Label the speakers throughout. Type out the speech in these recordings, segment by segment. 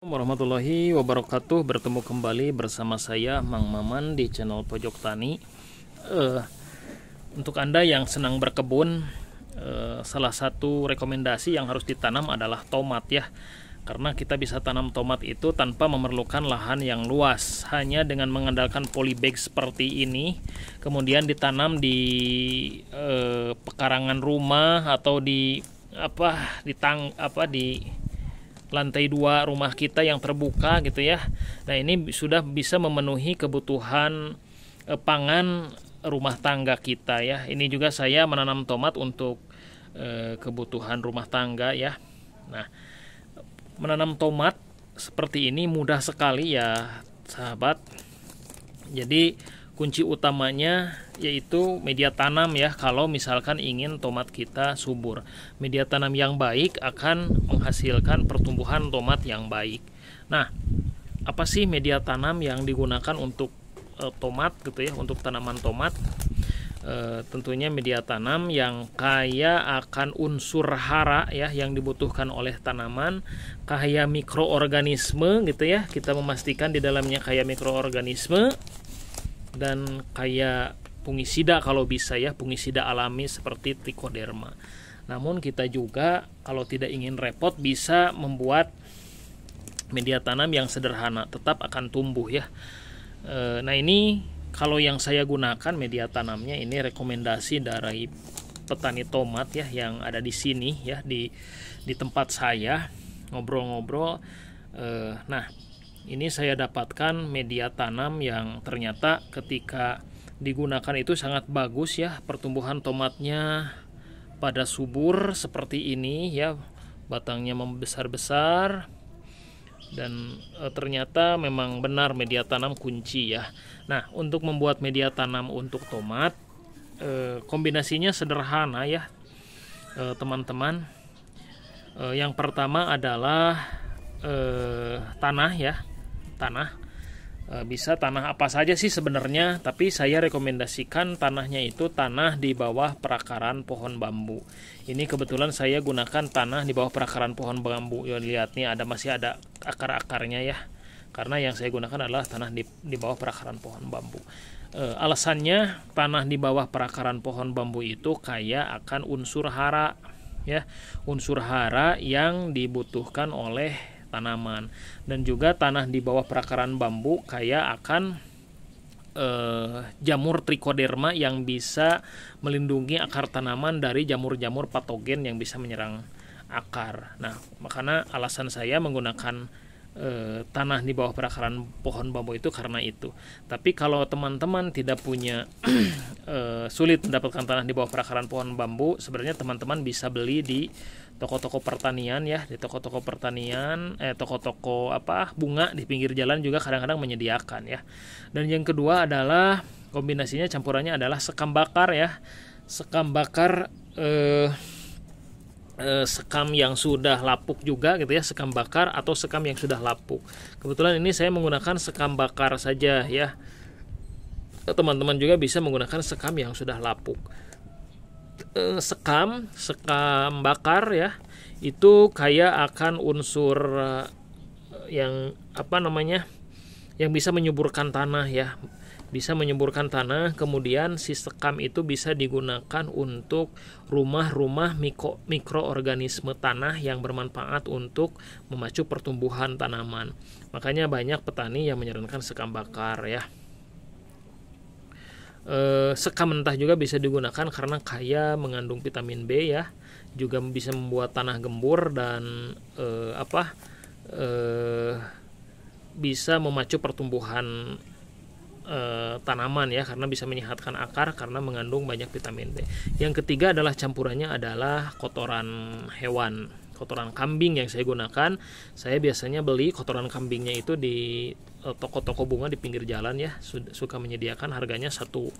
Speaker 1: Warahmatullahi wabarakatuh. Bertemu kembali bersama saya Mang Maman di channel Pojok Tani. Untuk Anda yang senang berkebun, salah satu rekomendasi yang harus ditanam adalah tomat ya. Karena kita bisa tanam tomat itu tanpa memerlukan lahan yang luas, hanya dengan mengandalkan polybag seperti ini, kemudian ditanam di pekarangan rumah atau di lantai 2 rumah kita yang terbuka gitu ya. Nah, ini sudah bisa memenuhi kebutuhan pangan rumah tangga kita ya. Ini juga saya menanam tomat untuk kebutuhan rumah tangga ya. Nah, menanam tomat seperti ini mudah sekali ya sahabat. Jadi kunci utamanya yaitu media tanam ya. Kalau misalkan ingin tomat kita subur, media tanam yang baik akan menghasilkan pertumbuhan tomat yang baik. Nah, apa sih media tanam yang digunakan untuk tomat gitu ya, untuk tanaman tomat? Tentunya media tanam yang kaya akan unsur hara ya, yang dibutuhkan oleh tanaman, kaya mikroorganisme gitu ya. Kita memastikan di dalamnya kaya mikroorganisme dan kayak fungisida kalau bisa ya, fungisida alami seperti trichoderma. Namun kita juga kalau tidak ingin repot bisa membuat media tanam yang sederhana, tetap akan tumbuh ya. Nah, ini kalau yang saya gunakan media tanamnya ini rekomendasi dari petani tomat ya yang ada di sini ya, di tempat saya ngobrol-ngobrol. Nah, ini saya dapatkan media tanam yang ternyata ketika digunakan itu sangat bagus ya, pertumbuhan tomatnya pada subur seperti ini ya, batangnya membesar-besar, dan ternyata memang benar media tanam kunci ya. Nah, untuk membuat media tanam untuk tomat, kombinasinya sederhana ya teman-teman. Yang pertama adalah tanah ya. Tanah bisa tanah apa saja sih sebenarnya, tapi saya rekomendasikan tanahnya itu tanah di bawah perakaran pohon bambu. Ini kebetulan saya gunakan tanah di bawah perakaran pohon bambu ya, lihat nih masih ada akar-akarnya ya, karena yang saya gunakan adalah tanah di bawah perakaran pohon bambu. Alasannya tanah di bawah perakaran pohon bambu itu kaya akan unsur hara ya, unsur hara yang dibutuhkan oleh tanaman, dan juga tanah di bawah perakaran bambu kaya akan jamur trichoderma yang bisa melindungi akar tanaman dari jamur-jamur patogen yang bisa menyerang akar. Nah, makanya alasan saya menggunakan tanah di bawah perakaran pohon bambu itu karena itu. Tapi kalau teman-teman tidak punya sulit mendapatkan tanah di bawah perakaran pohon bambu, sebenarnya teman-teman bisa beli di toko-toko pertanian ya, di toko-toko pertanian, toko-toko bunga di pinggir jalan juga kadang-kadang menyediakan ya. Dan yang kedua adalah kombinasinya, campurannya adalah sekam bakar ya, sekam bakar sekam yang sudah lapuk juga gitu ya, sekam bakar atau sekam yang sudah lapuk. Kebetulan ini saya menggunakan sekam bakar saja ya. Teman-teman juga bisa menggunakan sekam yang sudah lapuk. Sekam bakar ya, itu kaya akan unsur yang yang bisa menyuburkan tanah ya, bisa menyuburkan tanah. Kemudian si sekam itu bisa digunakan untuk rumah-rumah mikroorganisme tanah yang bermanfaat untuk memacu pertumbuhan tanaman. Makanya banyak petani yang menyarankan sekam bakar ya. Sekam mentah juga bisa digunakan karena kaya mengandung vitamin B ya, juga bisa membuat tanah gembur dan bisa memacu pertumbuhan tanaman ya, karena bisa menyehatkan akar karena mengandung banyak vitamin B. Yang ketiga adalah campurannya adalah kotoran hewan, kotoran kambing yang saya gunakan. Saya biasanya beli kotoran kambingnya itu di toko-toko bunga di pinggir jalan ya, suka menyediakan, harganya satu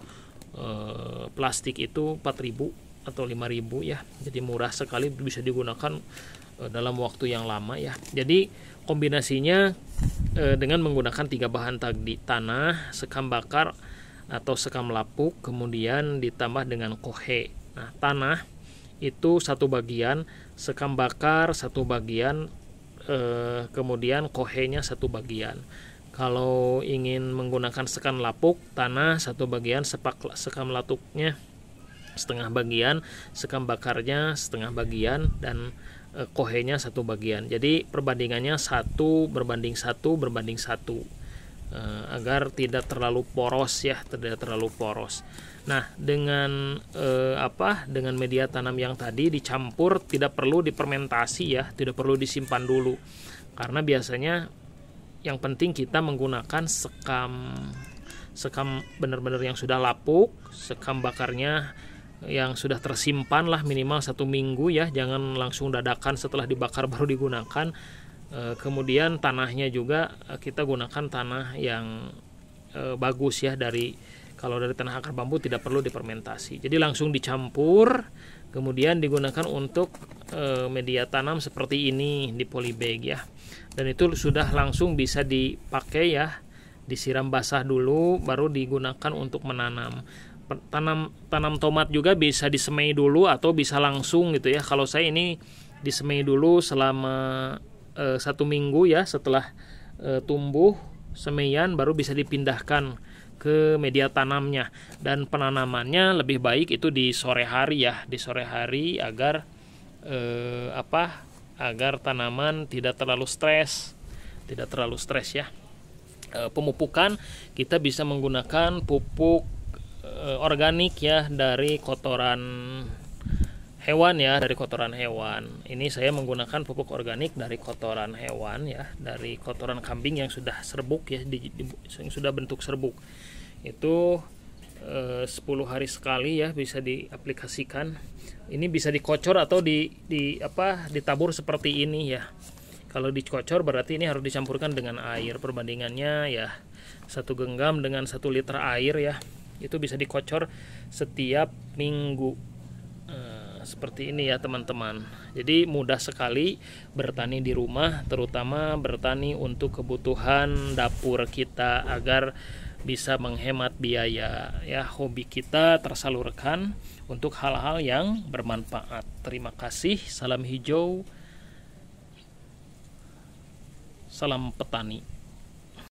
Speaker 1: plastik itu 4.000 atau 5.000 ya, jadi murah sekali, bisa digunakan dalam waktu yang lama ya. Jadi kombinasinya dengan menggunakan 3 bahan tadi, tanah, sekam bakar atau sekam lapuk, kemudian ditambah dengan kohe. Nah, tanah itu 1 bagian, sekam bakar 1 bagian, kemudian kohenya 1 bagian. Kalau ingin menggunakan sekam lapuk tanah 1 bagian, sekam latuknya setengah bagian, sekam bakarnya setengah bagian, dan kohenya 1 bagian. Jadi perbandingannya 1 berbanding 1 berbanding 1, agar tidak terlalu poros ya, tidak terlalu poros. Nah, dengan dengan media tanam yang tadi dicampur, tidak perlu difermentasi ya, tidak perlu disimpan dulu. Karena biasanya yang penting kita menggunakan sekam benar-benar yang sudah lapuk, sekam bakarnya yang sudah tersimpan lah minimal 1 minggu ya, jangan langsung dadakan setelah dibakar baru digunakan. Kemudian tanahnya juga kita gunakan tanah yang bagus ya, kalau dari tanah akar bambu tidak perlu difermentasi. Jadi langsung dicampur, kemudian digunakan untuk media tanam seperti ini di polybag ya. Dan itu sudah langsung bisa dipakai ya, disiram basah dulu baru digunakan untuk menanam. Tanam tomat juga bisa disemai dulu atau bisa langsung gitu ya. Kalau saya ini disemai dulu selama 1 minggu ya, setelah tumbuh semaian baru bisa dipindahkan ke media tanamnya. Dan penanamannya lebih baik itu di sore hari ya, di sore hari agar agar tanaman tidak terlalu stres ya. Pemupukan kita bisa menggunakan pupuk organik ya, dari kotoran hewan ya, dari kotoran hewan. Ini saya menggunakan pupuk organik dari kotoran hewan ya, dari kotoran kambing yang sudah serbuk ya, yang sudah bentuk serbuk. Itu 10 hari sekali ya bisa diaplikasikan. Ini bisa dikocor atau ditabur seperti ini ya. Kalau dikocor berarti ini harus dicampurkan dengan air. Perbandingannya ya 1 genggam dengan 1 liter air ya. Itu bisa dikocor setiap minggu. Seperti ini ya teman-teman. Jadi mudah sekali bertani di rumah, terutama bertani untuk kebutuhan dapur kita agar bisa menghemat biaya ya. Hobi kita tersalurkan untuk hal-hal yang bermanfaat. Terima kasih. Salam hijau. Salam petani.